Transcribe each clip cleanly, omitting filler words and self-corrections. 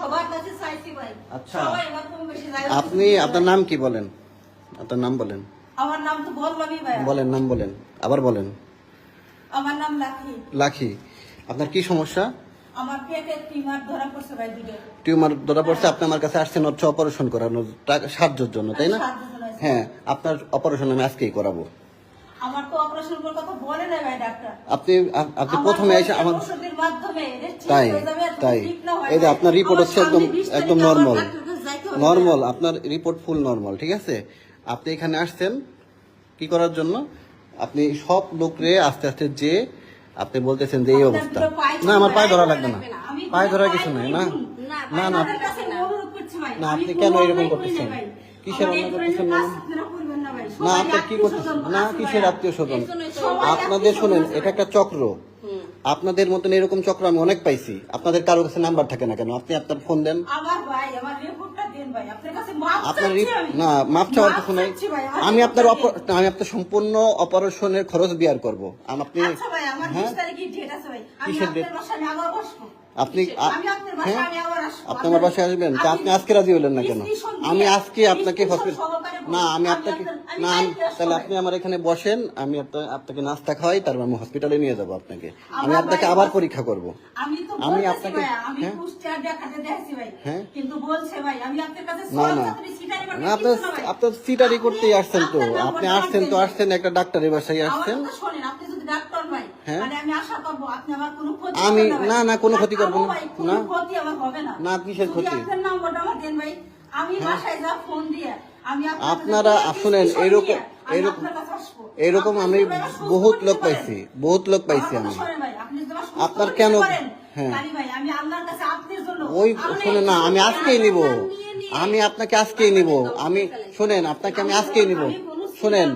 সবার কাছে চাইছি ভাই। আচ্ছা। সবাই আমার কম বেশি যায়। আপনি আপনার নাম কি বলেন? আপনার নাম বলেন। আমার নাম তো বললামই ভাই। বলেন, নাম বলেন, আবার বলেন। আমার নাম লাকি। লাখি। আপনার কি সমস্যা? আমার পেটে টিউমার ধরা পড়ছে ভাই দুটো। টিউমার ধরা পড়ছে, আপনি আমার কাছে আসছেন হচ্ছে অপারেশন করানোর সাহায্যের জন্য, তাই না? হ্যাঁ, আপনার অপারেশন আমি আজকেই করাবো। আমার তো অপারেশন করার কথা বলে না ভাই ডাক্তার। আপনি প্রথমে এসে আমার ওষুধের মাধ্যমে এটা ঠিক তাই হয়ে যাবে, আর তাই ঠিক না হয় এই যে ভাই। আপনার রিপোর্ট আমার হচ্ছে সামনে একদম 20 তারিখ একদম আমার নরমাল, ডাক্তারের কাছে যাইতে হবে। নরমাল। আপনার রিপোর্ট ফুল নরমাল, ঠিক আছে? আপনি এখানে আসছেন কি করার জন্য? আপনি সব লোকরে আস্তে আস্তে যে আপনি বলতেছেন যে এই আপনার অবস্থা। দুটো পায়ে না, আমার পায়ে ধরা ধরা লাগবে না, আমি পায়ে ধরার পায়ে কিছু নাই। না ধরুন। না না আপনার কাছে অনুরোধ করছি ভাই। না, আমি আপনি কোনো কেন এরকম অন্যায় করি করতেছেন? নাই ভাই। কিসের আমার এই অন্যায় ধরনের করতেছেন? কাজ আপনারা করবেন না ভাই। না, সবাই আপনি কি করতেছেন? আত্মীয়-স্বজন না, আছে কিসের ভাই। আত্মীয় স্বজন? সবাই আপনাদের শোনেন, আত্মীয়-স্বজন এটা একটা চক্র। আপনাদের মতন এরকম চক্র আমি অনেক পাইছি। আপনাদের কারো কাছে নাম্বার থাকে না কেন? আপনি আপনার ফোন দেন। আমার ভাই, আমার রিপোর্টটা দেন ভাই। আপনার কাছে মাপ আপনার চাচ্ছি আমি। না, মাপ চাওয়ার কিছু নাই। চাচ্ছি ভাই, আমার আমি আপনার রিপোর্টটা দেন। আমি আপনার সম্পূর্ণ অপারেশনের খরচ বিয়ার করব। আপনি আচ্ছা ভাই, আমার হ্যাঁ 20 তারিখে ডেট আছে ভাই। আমি কিসের আপনার date? বাসায় আমি আবার বসবো। আপনি আমি আপনার বাসায় হ্যাঁ আমি আবার আসবো। আপনি আমার বাসায় আসবেন তা আপনি আজকে রাজি হলেন না কেন? স্টেশন দিয়ে- আমি আজকে আপনাকে স্টেশন হসপিটাল সহকারে বলবো। না আমি আমি আপনাকে আপনার- না আমি কালকে আসবো তাহলে ভাই। আপনি আমার এখানে বসেন, আমি আপনাকে নাস্তা খাওয়াই, তারপর আমি হসপিটালে নিয়ে যাব আপনাকে। আমি আমার আপনাকে ভাই- আবার পরীক্ষা করব। আমি তো আমি বলতেছি আপনাকে ভাই, আমি হ্যাঁ কুষ্টিয়া দেখাতে দেখছি ভাই। হ্যাঁ? কিন্তু বলছে ভাই, আমি আপনার কাছে না সব না চাকরি সিটারি করতে না, আপনার কিছু না ভাই। আপনার সিটারি আপনি- করতেই আসছেন তো। আপনার নাম্বারটা আপনি আমার আসছেন দেন তো ভাই। আসছেন একটা ডাক্তারের বাসায় আমার আসছেন। কথা শোনেন, আপনি যদি ডাক্তার ভাই, হ্যাঁ? মানে আমি আশা করবো আপনি আমার কোনো ক্ষতি আমি করবেন ভাই। না কোনো ক্ষতি করবো আমও না। ভাই, কোনো না ক্ষতি আমার হবে না। না, কিসের যদি ক্ষতি? আপনার নাম্বারটা আমার দেন ভাই, আমি বাসায় যা ফোন দিয়ে আমি আপনার আপনারা কাছে শুনেন, স্টেশন এরকম দিয়ে আমি এরকম আপনার কাছে আসবো। এরকম আপনি আমি যদি আমার সুস্থ বহুত করতে লোক পারেন, পাইছি, বহুত লোক পাইছি আমার আমি। কথা শোনেন ভাই, আপনি যদি আমার সুস্থ আপনার করতে কেন পারেন, হ্যাঁ তাহলে ভাই আমি আল্লাহর কাছে আপনার জন্য ওই আমি শোনেন না, আমি আজকেই নিব। আমি আপনাকে আজকেই নিব। আমি শোনেন, আপনাকে আমি আজকেই নিব। শোনেন,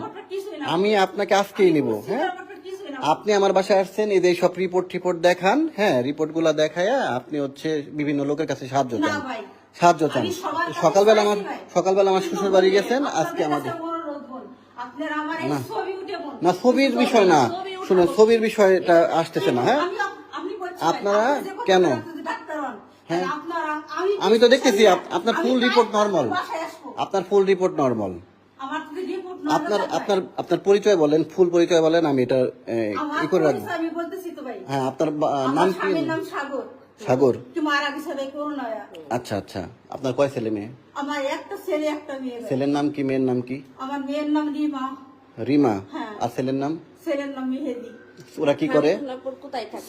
আমি আপনাকে আজকেই নিব। হ্যাঁ, আপনি আমার বাসায় আসছেন, এই যে সব রিপোর্ট দেখান। হ্যাঁ, রিপোর্ট গুলা দেখায় আপনি হচ্ছে বিভিন্ন লোকের কাছে সাহায্য না চান, ভাই, সাহায্য চান। আমি সবার কাছে সকালবেলা আমার চাইছি ভাই। সকালবেলা আমার শ্বশুর বাড়ি গেছেন, আপনাদের আজকে আমাদের কাছে অনুরোধ বোন, আপনারা আমার এই না। ছবি উঠে বোন। না, ছবির বিষয় না। শুনে ছবির বিষয়টা আসতেছে না। হ্যাঁ, আমি বলছি আপনারা ভাই, আপনি যে কথা কেন? বলেন, আপনি যদি ডাক্তার হন, হ্যাঁ। তাহলে আপনারা আমি তো দেখতেছি আপনার আমি ফুল কাল রিপোর্ট আপনার নরমাল। বাসায় আসবো। আপনার ফুল রিপোর্ট নরমাল। আমার যদি রিপোর্ট আপনার আপনার আপনার পরিচয় বলেন, ফুল পরিচয় বলেন, আমি এটা ই করে রাখবো। আমি বলতেছি তো ভাই, হ্যাঁ, আপনার আমার নাম কি? স্বামীর নাম সাগর। সাগর। একটু মারা গেছে ভাই করোনায়। আচ্ছা আচ্ছা, আপনার কয় ছেলে মেয়ে? আমার একটা ছেলে একটা মেয়ে ভাই। ছেলের নাম কি, মেয়ের নাম কি? আমার মেয়ের নাম রিমা, রিমা। হ্যাঁ। আর ছেলের নাম? ছেলের নাম মেহেদি। ওরা কি করে?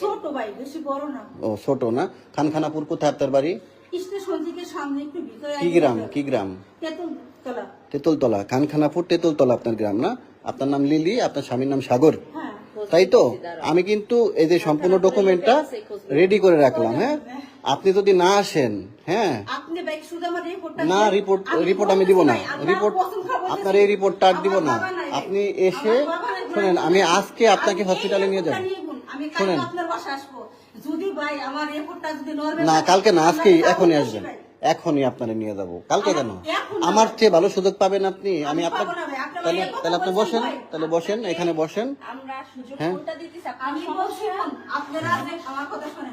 ছোট ভাই, বেশি বড় না। ও ছোট না। খানখানাপুর কোথায় আপনার বাড়ি? স্টেশন থেকে সামনে একটু ভিতরে কি গ্রাম, কি গ্রাম? তেঁতুলতলা। তেঁতুলতলা। খানখানাপুর তেঁতুলতলা আপনার গ্রাম না? আপনার নাম লিলি, আপনার স্বামীর নাম সাগর, হ্যাঁ, তাই তো? আমি কিন্তু এই যে সম্পূর্ণ ডকুমেন্টটা রেডি করে রাখলাম। হ্যাঁ, আপনি যদি না আসেন, হ্যাঁ আপনি ভাই শুধু আমার রিপোর্টটা না, দেন। রিপোর্ট আমি দিব না। ভাই, আপনার রিপোর্ট পছন্দ খারাপ বলতেছি। আপনার এই রিপোর্টটা আর দিব আমার না। বাবা নাই ভাই। আপনি এসে আমার বাবা নাই, শুনেন, ভাই। আমি আজকে আপনাকে আমি হসপিটালে এই নিয়ে যাব। রিপোর্টটা নিয়ে বোন, আমি কালকে শুনেন। আপনার বাসায় আসবো। যদি ভাই আমার রিপোর্টটা যদি নরমাল না, থাকে, কালকে না, আজকেই, আপনাকে এখনই যাবো আসবেন। ভাই। এখনই আপনারে নিয়ে যাব। কালকে কেন? এখন না আমার ভাই। চেয়ে ভালো সুযোগ পাবেন আপনি। আমি আমি আপনাকে পাবো না ভাই, আপনার তাহলে ভাই এই কথা তাহলে আপনি বলছেন বসেন, ভাই। তাহলে বসেন, এখানে বসেন। আমরা সুযোগ হ্যাঁ। কোনটা দিতেছি আমি বলছি এখন, আপনারা যে আমার কথা শোনেন,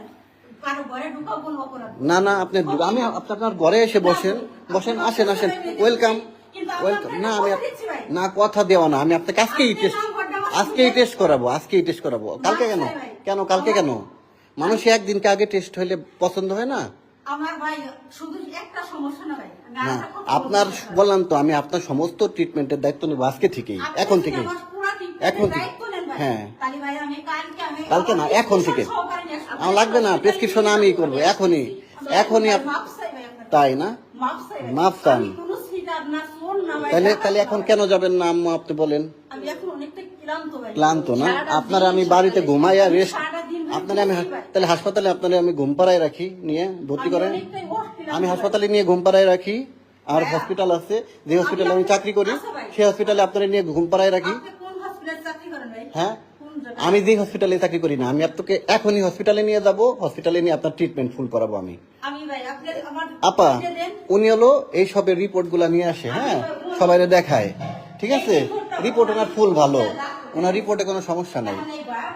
কারো ঘরে ঢুকাও কোনো অপরাধ। না না, আপনি আমি আপনার ঘরে এসে বসেন, বসেন, আসেন আসেন, ওয়েলকাম ওয়েলকাম। না আমি না, কথা দেওয়া না, আমি আপনাকে আজকেই টেস্ট করাবো, আজকেই টেস্ট করাবো। কালকে কেন? কেন কালকে কেন? মানুষ একদিনকে আগে টেস্ট হইলে পছন্দ হয় না? আমার ভাই শুধু একটা সমস্যা না ভাই, আমি না, আরেকটা কথা আপনার বলতে চাই। বললাম তো, আমি আপনার সমস্ত ট্রিটমেন্টের দায়িত্ব নেবো আজকে থেকেই, আপনি এখন যদি থেকেই। আমার পুরা treatment-এর এখন থেকে। দায়িত্ব নেন ভাই, হ্যাঁ। তাহলে ভাই আমি কালকে না, এখন থেকে। সহকারে নিয়ে আসবো। আমার লাগবে না, প্রেসক্রিপশন আমিই করবো, এখনই এখনই ভাই, মাপ চাই ভাই আপনার কাছে। তাই না? মাপ চাই ভাই। মাপ চান। আমি কোনো সিটার না, চোর না ভাই। তাহলে এখন কেন যাবেন না আম্মু, আপনি বলেন? আমি এখন অনেকটা ক্লান্ত ভাই। ক্লান্ত না? সারাটা আপনার দিন আমি সকালে বাড়িতে ঘুমাইয়া রেস্ট, সারাটা দিন আপনার আমি ঘুমাচ্ছি ভাই। তাহলে হাসপাতালে আপনার আমি ঘুম পাড়ায় রাখি, নিয়ে ভর্তি আমি করেন। অনেকটাই ক্লান্ত আমি ভাই। হাসপাতালে নিয়ে ঘুম পাড়ায় রাখি। আর হ্যাঁ। হসপিটাল আছে, যে হসপিটালে আমি চাকরি করি, আচ্ছা ভাই। সেই হসপিটালে আপনারা নিয়ে ঘুম পাড়ায় রাখি। আপনি কোন হসপিটালে চাকরি করেন ভাই? হ্যাঁ, কোন জায়গায়? আমি যে হসপিটালে চাকরি করি না, আমি আপনাকে এখনই হসপিটালে নিয়ে যাব, হসপিটালে নিয়ে আপনার ট্রিটমেন্ট ফুল করাবো আমি। আমি ভাই আপনি আমার আপা, এটা দেন। উনি হলো এই সবের রিপোর্ট গুলা নিয়ে আসে, হ্যাঁ, সবাইরে দেখায়, ঠিক আছে? রিপোর্ট ওনার ফুল ভালো, ওনার রিপোর্টে কোনো সমস্যা নাই।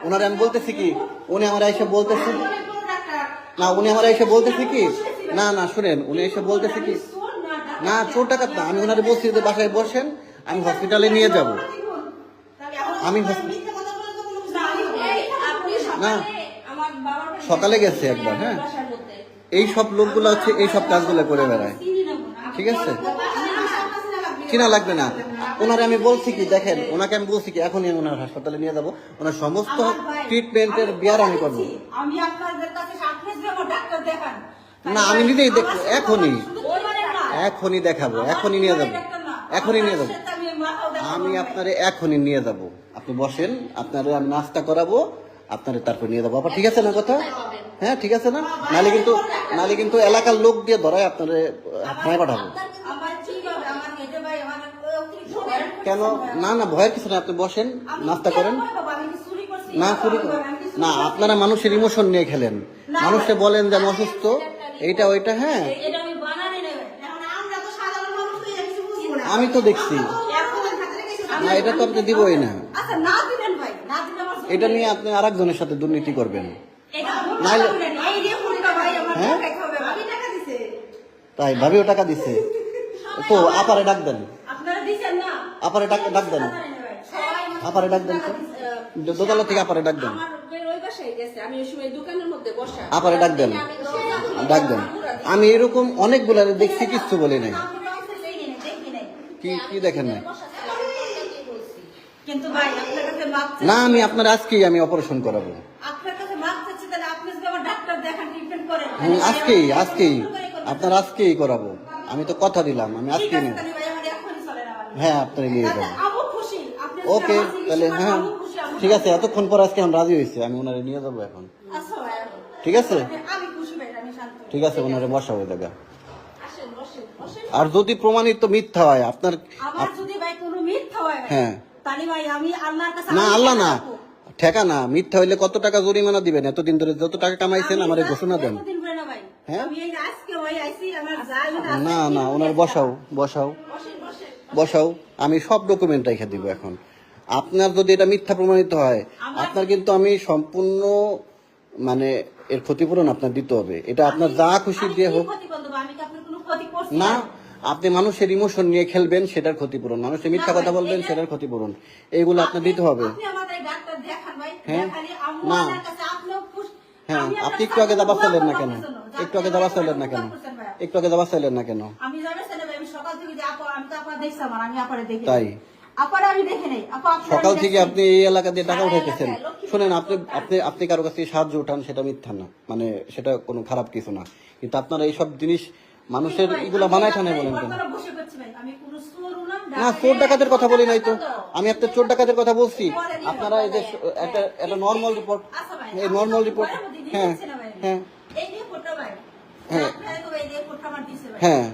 ওনার আমি বলতেছি কি, উনি আমার এসে বলতেছি অনেক বড় ডাক্তার। না, উনি আমার এসে বলতেছি কি, না না শুনেন, উনি এসে বলতেছে কি, আমি চোর না, ডাকাত না চোর ডাকাত না, আমি ওনারে বলছি যে বাসায় বসেন, আমি হসপিটালে নিয়ে যাব। আমি মিথ্যা কথা বলে তো কোনো কিছু নাই। এই, আপনি না। সকালে আমার বাবার বাড়ি সকালে গেছেন, গেছে একবার, হ্যাঁ। বাসার মধ্যে। এই সব লোকগুলো হচ্ছে এই সব কাজগুলো করে বেড়ায়, ঠিক আছে? চিনা লাগবে না, ওনারে আমি বলছি কি, দেখেন ওনাকে আমি বলছি কি এখনই ওনার হাসপাতালে নিয়ে যাব, ওনার সমস্ত ট্রিটমেন্টের বিয়ার আমি করবো। আমি আপনাদের কাছে সাক্ষী দেবো, ডাক্তার দেখান। না আমি নিজেই দেখবো, এখনই ওইবারে না। এখনই দেখাবো, এখনই নিয়ে যাবো, এখনই নিয়ে যাবো। আমি আপনারে এখনই নিয়ে যাব, আপনি বসেন, আপনারে আমি নাস্তা করাবো, আপনারে তারপর নিয়ে যাবো। আবার ঠিক আছে না কথা? হ্যাঁ ঠিক আছে না? নালে কিন্তু এলাকার লোক দিয়ে ধরায় আপনারে থানায় পাঠাবো। আমার কি হবে? আমার গেটে ভাই আমার অতিরিক্ত কেন? না না ভয়ের কিছু না, আপনি বসেন, নাস্তা করেন। আমি কি চুরি করছি? না চুরি না, আপনারা মানুষের ইমোশন নিয়ে খেলেন, মানুষকে বলেন যে আমি অসুস্থ, এইটা ওইটা, হ্যাঁ এটা আমি বানানি নেবে। এখন আমরা তো সাধারণ মানুষ, তো এটা কিছু বুঝবো না। আমি তো দেখছি। না এটা তো আপনি দিবই না, আচ্ছা না দিলেন ভাই, না দিলে আমার এটা নিয়ে আপনি আরেকজনের সাথে দুর্নীতি করবেন। এটা নাইলে- এই যে ফোনটা ভাই আমার হ্যাঁ? টাকা খাবে, ভাবি টাকা দিছে। তাই ভাবিও টাকা দিচ্ছে তো, আপারে ডাক দেন, আপনারা দিছেন না? আপারে ডাক দেন, সবাই আপারে ডাক দেন তো, দোতলা থেকে আপারে ডাক দেন, আমার বের ওই বাসায় গেছে, আমি ওই সময় দোকানের মধ্যে বসা। আপারে ডাক দেন, ডাক দেন। আমি এরকম অনেকগুলা দেখছি, কিচ্ছু বলি নাই। কি কি দেখেন না? কিন্তু ভাই আপনার কাছে মাপ চাচ্ছি। না আমি আপনার আজকেই আমি অপারেশন করাবো, আপনার কাছে মাপ চাচ্ছি, তাহলে আপনি যদি আমার ডাক্তার দেখান, ট্রিটমেন্ট করেন। আজকেই আপনার আজকেই করাবো, আমি তো কথা দিলাম, আমি ঠিক আজকেই আছে, নেব। তাহলে ভাই আমার এখনই চলেন আমার। হ্যাঁ আপনি নিয়ে যাবেন, আমি খুশি, আপনি যদি ওকে আমার চিকিৎসা তাহলে, করেন, হ্যাঁ আমি খুশি, আমি ঠিক আছে, এতক্ষণ পর আজকে আমি রাজি হয়েছি, আমি ওনারে নিয়ে যাবো এখন, আচ্ছা ভাই, ঠিক আছে? আমি খুশি ভাই, আমি শান্ত। ঠিক আছে, ওনারে বসাবো দেখা। আসেন, বসেন, বসেন। আর যদি প্রমাণিত মিথ্যা হয় আপনার, আমার যদি ভাই কোনো মিথ্যা হয় ভাই, হ্যাঁ। তাহলে ভাই আমি আল্লাহর কাছে না আমি আল্লাহ না, রাখবো। ঠেকা না, মিথ্যা হইলে কত টাকা জরিমানা দিবেন? এতদিন ধরে যত টাকা কামাইছেন আমি আমারে যা- ঘোষণা দেন। এতদিন ধরে না ভাই, হ্যাঁ? আমি এই আজকে ভাই আইছি, আমার যাই হোক আজকে না না, কি ওনার হয়েছে? বসাও, বসেন, বসেন। বসাও, আমি সব ডকুমেন্ট রেখে দিব এখন। আপনার যদি এটা মিথ্যা প্রমাণিত হয়, আপনার কিন্তু আমি সম্পূর্ণ মানে এর ক্ষতিপূরণ আপনার দিতে হবে, এটা আপনার যা খুশি আমি দিয়ে কি হোক। ক্ষতি করতে পারবো? আমি কি আপনার কোনো ক্ষতি করছি? না, আপনি মানুষের ইমোশন নিয়ে খেলবেন, সেটার ক্ষতিপূরণ, মানুষের মিথ্যা না কথা ভাই, বলবেন, এটা- সেটার ক্ষতিপূরণ, এইগুলো আপনার দিতে হবে। আপনি আমাদের ডাক্তার দেখান ভাই, হ্যাঁ? দেখালে আমি না। আপনার কাছে আপনিও খুশি। হ্যাঁ আমি আপনি আপনার একটু আগে সাথে দাবা চাইলেন না দোয়া কেন? করবার জন্য, একটু আগে দাবা চাইলেন না কেন? দোয়া করছেন ভাই। একটু আগে দাবা চাইলেন না কেন? আমি যাবে ছেলে ভাই, আমি সকাল থেকে যে আপা, আমি তো আপনার দেখছি, আমার আমি আপারে দেখি তাই? আপারে আমি দেখি নাই, আপা আপনার সকাল আমি থেকে দেখছি। আপনি এই এলাকা দিয়ে টাকা সারা উঠাইতেছেন, এলাকায় লক্ষ্মী শুনেন, পুজোর আপনি দোকান। আপনি আপনি কারো কাছে সাহায্য উঠান, সেটা মিথ্যা না, মানে সেটা কোনো খারাপ কিছু না, কিন্তু আপনারা এইসব জিনিস মানুষের ভাই, এগুলা আমি বানায় ঠানে আপনার বলেন এই কেন? ঘটনা বসে করছি ভাই, আমি কোনো চোরও না, না চোর ডাকাতের কথা বলি নাই তো, আমি আপনার চোর ডাকাতের কথা বলছি। আপনারা এই যে একটা নর্মাল রিপোর্ট, আচ্ছা ভাই, এই নর্মাল রিপোর্ট, ঘরের মধ্যে দিয়ে হ্যাঁ দিচ্ছে না ভাই। হ্যাঁ এই রিপোর্টটা ভাই, হ্যাঁ। আপনারা তো এই রিপোর্টটা আমার দিছে ভাই। হ্যাঁ,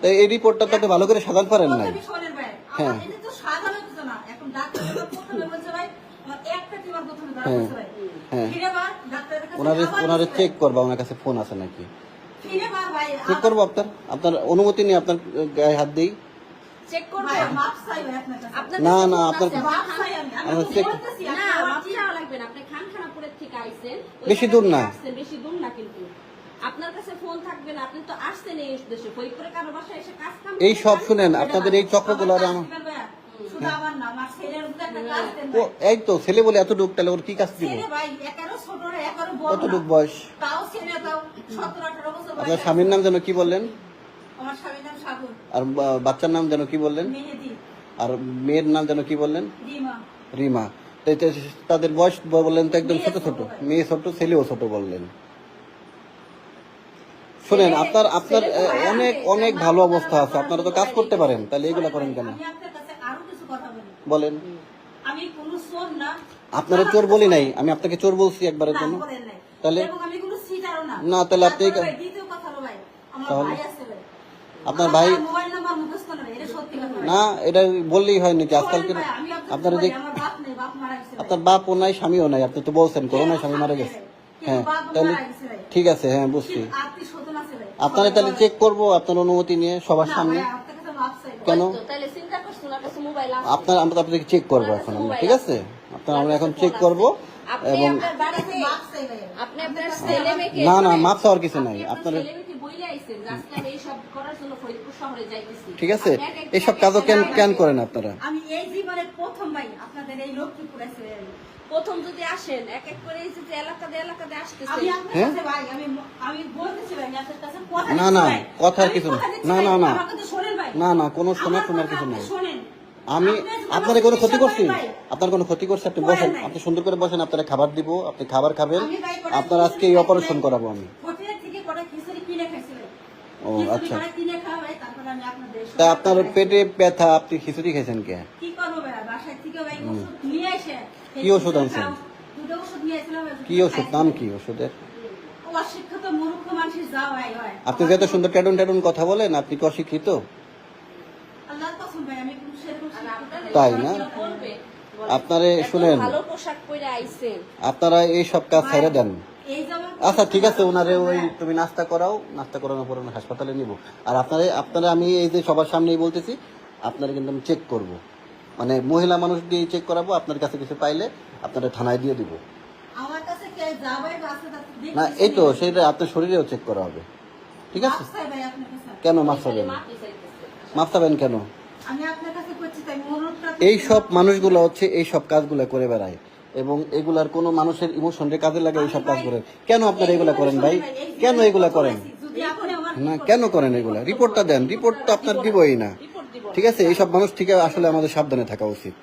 তো এই রিপোর্টটা তো আপনি ভালো করে সাজাতে পারেন নাই। প্রথমে শোনেন ভাই, হ্যাঁ। আমার এটা তো সাধারণ কিছু না, এখন ডাক্তার প্রথমে বলছে ভাই, আমার একটা টিমার প্রথমে ধরা হ্যাঁ, পড়ছে ভাই। হ্যাঁ। ফিরে বার ডাক্তারের কাছে ওনারে আবার ওনারে গেছে চেক ভাই। করবা, ওনার কাছে ফোন আছে নাকি? ফিরে বার ভাই, চেক করবো, আপনার অনুমতি নিয়ে আপনার গায়ে হাত দিই? চেক করবো। ভাই, মাপ চাই ভাই আপনার কাছে। আপনার না, কাছে না, ফোন আপনার আছে, মাপ চাই আমি, আমি আমার তো চেক- বলতেছি, না, আপনার মাপ মাপ চাই। চাওয়া লাগবে না। আপনি খানখানাপুরের থেকে আইছেন। ওই বেশি জায়গা দূর থেকে না। আসছেন, বেশি দূর না কিন্তু। আপনার কাছে ফোন থাকবে না, আপনি তো আসছেন এই উদ্দেশ্যে। বই করে কারো বাসায় এসে কাজ কাম এই সব করে শুনেন, আপনাদের এই চক্রগুলো আমার কাজ আমার দিবেন ভাইয়া, শুধু আমার না, আমার ছেলের উপর একটা কাজ দেন ও ভাই। এই তো ছেলে বলে এত ডুব, তাহলে ওর কি কাজ দিব? ছেলে ভাই, একারও ছোট না, একারও বড় কত না। ডুব বয়স? তাও ছেলে, তাও 17-18 বছর বয়স। আপনার স্বামীর নাম যেন কি বললেন? আমার স্বামীর নাম সাগর, আর বাচ্চার নাম যেন কি বললেন? মেহেদি, আর মেয়ের নাম যেন কি বললেন? রিমা। রিমা। তো এই তো তাদের বয়স বললেন তো একদম ছোট ছোট, মেয়ে ছোট, ছেলেও ছোট বললেন। শুনেন, আপনার অনেক অনেক ভালো অবস্থা আছে, আপনারা তো কাজ করতে পারেন, তাহলে এগুলা করেন কেন? আমি আপনার কাছে আরো কিছু কথা বলি, বলেন। আমি কোনো চোর না। আপনারা চোর বলি নাই, আমি আপনাকে চোর বলছি একবারের না, জন্য। বলেন নাই। তাহলে? এবং আমি কোনো চিটারও না। না, তাহলে আপনি তারপরে ভাই, দ্বিতীয় কথা হলো ভাই, আমার তাহলে? ভাই আছে ভাই। আপনার আমার ভাই? মোবাইল নাম্বার মুখস্থ নয়, এটা সত্যি কথা ভাই। না, এটা বললেই হয় নাকি আজকালকে? শোনেন ভাই, আমি আপনাকে আপনারা বলি, দেখ, আমার বাপ নেই, বাপ মারা গেছে ভাই। আপনার বাপও নাই, স্বামীও নাই, আপনি তো বলছেন করোনায় স্বামী মারা গেছে। হ্যাঁ, তাহলে ঠিক আছে, হ্যাঁ বুঝছি। কিন্তু আত্মীয় স্বজন আছে ভাই। আপনারা তাহলে চেক করবো আপনার অনুমতি নিয়ে সবার না সামনে। ভাই, আপনার কাছে মাপ চাই ভাই। কেন? ওই তো, তাহলে চিন্তা করছেন, ওনার কাছে মোবাইল আছে। আমরা আপনাকে চেক করবো এখন আমরা, ঠিক আছে? আমরা এখন চেক করব আপনি এবং আপনার বাড়িতে, মাপ চাই ভাই। আপনি আপনার ছেলে মেয়েকে, না না মাপ চাওয়ার কিছু নাই, আপনি আপনার ছেলে মেয়েকে বইলে আইছেন চাইছেন যে আজকে আমি এইসব করার জন্য ফরিদপুর শহরে যাইতেছি। ঠিক আছে, আপনি এক এক এইসব জায়গায় কাজও কেন গেছেন, কেন করেন আপনারা? আমি এই জীবনে প্রথম ভাই আপনাদের এই লক্ষ্মীপুরে এসে প্রথম যদি আসেন এক এক করে এই যে এলাকাতে আসতেছেন, আমি আপনার হ্যাঁ? কাছে ভাই আমি বলতেছি ভাই আমি আপনার কাছে কথা না, দিচ্ছি না, ভাই। কথার আমি কিছু না। কথা দিচ্ছি না, ভাই, না, না। আমার কথা শোনেন ভাই। না, না, কোনো আমার শোনার কথা কিছু আপনি নাই। শোনেন। আমি আপনি যদি আপনার আমার কোনো ক্ষতি চিকিৎসা করছি? করেন ভাই, আপনার কোনো ক্ষতি করছে? আপনি করেন বসেন, নাই। আপনি সুন্দর করে বসেন, আপনারা খাবার দিব, আপনি খাবার খাবেন, আমি ভাই কটা আপনার আজকে এই খিচুড়ি অপারেশন খাইছিলাম। করাবো আমি। হোটেল থেকে কটা খিচুড়ি কিনে খাইছিলেন। ও, খিচুড়ি আচ্ছা। কটা কিনে খাওয়া ভাই, তারপরে আমি আপনাদের তা সঙ্গে আপনার খাইছি। পেটে ব্যথা, আপনি খিচুড়ি খেয়েছেন কে? কি করবো ভাই, বাসায় থেকে ভাই ওষুধ নিয়ে আসে। কি ওষুধ আনছেন? দুটো ওষুধ নিয়ে আসলাম। কি ওষুধ, নাম কি ওষুধের? অশিক্ষিত মূর্খ মানুষের যা ভাই হয়। আপনি যে এত সুন্দর ট্যাডুন ট্যাডুন কথা বলেন, আপনি কি অশিক্ষিত? আল্লাহর কসম ভাই আমি কোনো সেরকম আর আপনার শিক্ষিত তাই না। না? কি বলবে? বলেন। আপনারে এত শুনেন, ভালো পোশাক পরে আইছেন, আপনারা এই সব কাজ ছেড়ে দেন। এই যেমন আচ্ছা ঠিক আছে, ওনারে ওই তুমি নাস্তা করাও, নাস্তা করানোর পর ওনার হাসপাতালে নিব। আর আপনারা আমি এই যে সবার সামনেই বলতেছি, আপনারা কিন্তু আমি চেক করব, মানে মহিলা মানুষ দিয়ে চেক করাবো। আপনার কাছে কিছু পাইলে আপনারা থানায় দিয়ে দিব। আমার কাছে কে যা ভাই আছে তা দেখি না, এই তো সেটা আপনার শরীরেও চেক করা হবে। ঠিক আছে? আচ্ছা ভাই আপনার কাছে কেন মাফ চাবেন? মাফি চাইতেছে। মাফ চাবেন কেন? আমি আপনার কাছে করছি তাই মনোরটা এই সব মানুষগুলো হচ্ছে এই সব কাজগুলো করে বেড়ায়, এবং এগুলার কোনো মানুষের ইমোশনকে কাজে লাগে এই সব কাজ করেন। কেন আপনারা এগুলা করেন ভাই? কেন এগুলা করেন? যদি আপনি আমার না, কেন করেন এগুলা? রিপোর্টটা দেন, রিপোর্ট তো আপনার দিবই না। রিপোর্ট দিব। ঠিক আছে, এইসব মানুষ থেকে আসলে আমাদের সাবধানে থাকা উচিত।